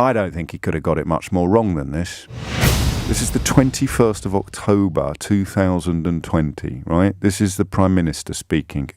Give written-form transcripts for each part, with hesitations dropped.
I don't think he could have got it much more wrong than this. This is the 21st of October 2020, right? This is the Prime Minister speaking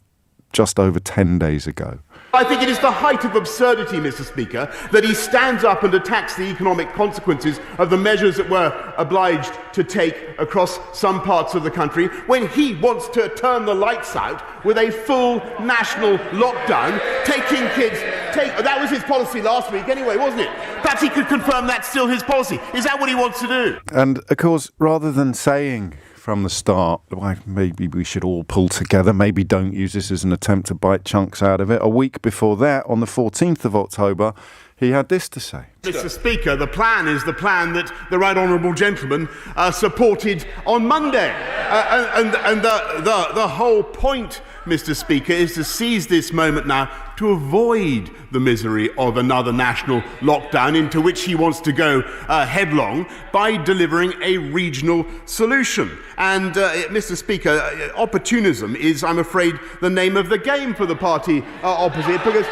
just over 10 days ago. I think it is the height of absurdity, Mr. Speaker, that he stands up and attacks the economic consequences of the measures that we're obliged to take across some parts of the country when he wants to turn the lights out with a full national lockdown, taking kids... That was his policy last week anyway, wasn't it? Perhaps he could confirm that's still his policy. Is that what he wants to do? And, of course, rather than saying from the start, well, maybe we should all pull together, maybe don't use this as an attempt to bite chunks out of it. A week before that, on the 14th of October, he had this to say. Mr. Speaker, the plan is the plan that the right honourable gentleman supported on Monday. And the whole point, Mr. Speaker, is to seize this moment now to avoid the misery of another national lockdown into which he wants to go headlong by delivering a regional solution. And, Mr. Speaker, opportunism is, I'm afraid, the name of the game for the party opposite, because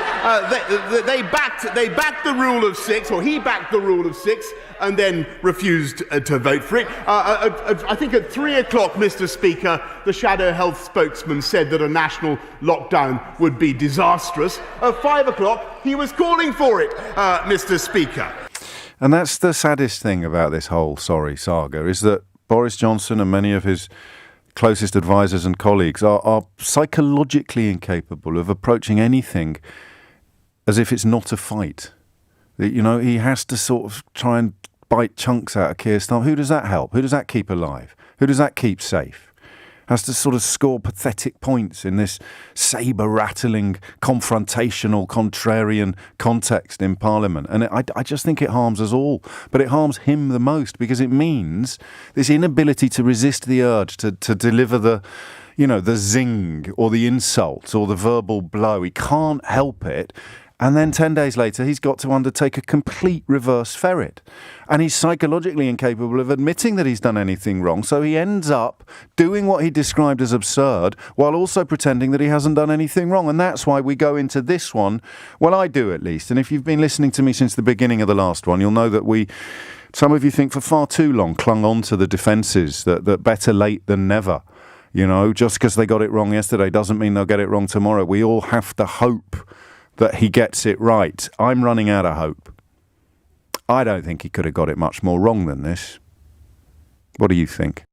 they backed the rule of six, or he backed the rule of six, and then refused to vote for it. I think at 3 o'clock, Mr. Speaker, the Shadow Health spokesman said that a national lockdown would be disastrous. At 5 o'clock, he was calling for it, Mr. Speaker. And that's the saddest thing about this whole saga, is that Boris Johnson and many of his closest advisors and colleagues are psychologically incapable of approaching anything as if it's not a fight. You know, he has to sort of try and bite chunks out of Keir Starmer. Who does that help? Who does that keep alive? Who does that keep safe? Has to sort of score pathetic points in this sabre-rattling, confrontational, contrarian context in Parliament. And I just think it harms us all. But it harms him the most because it means this inability to resist the urge to deliver the zing or the insult or the verbal blow. He can't help it. And then 10 days later, he's got to undertake a complete reverse ferret. And he's psychologically incapable of admitting that he's done anything wrong. So he ends up doing what he described as absurd while also pretending that he hasn't done anything wrong. And that's why we go into this one. Well, I do at least. And if you've been listening to me since the beginning of the last one, you'll know that some of you think for far too long, clung on to the defences that better late than never. You know, just because they got it wrong yesterday doesn't mean they'll get it wrong tomorrow. We all have to hope that he gets it right. I'm running out of hope. I don't think he could have got it much more wrong than this. What do you think?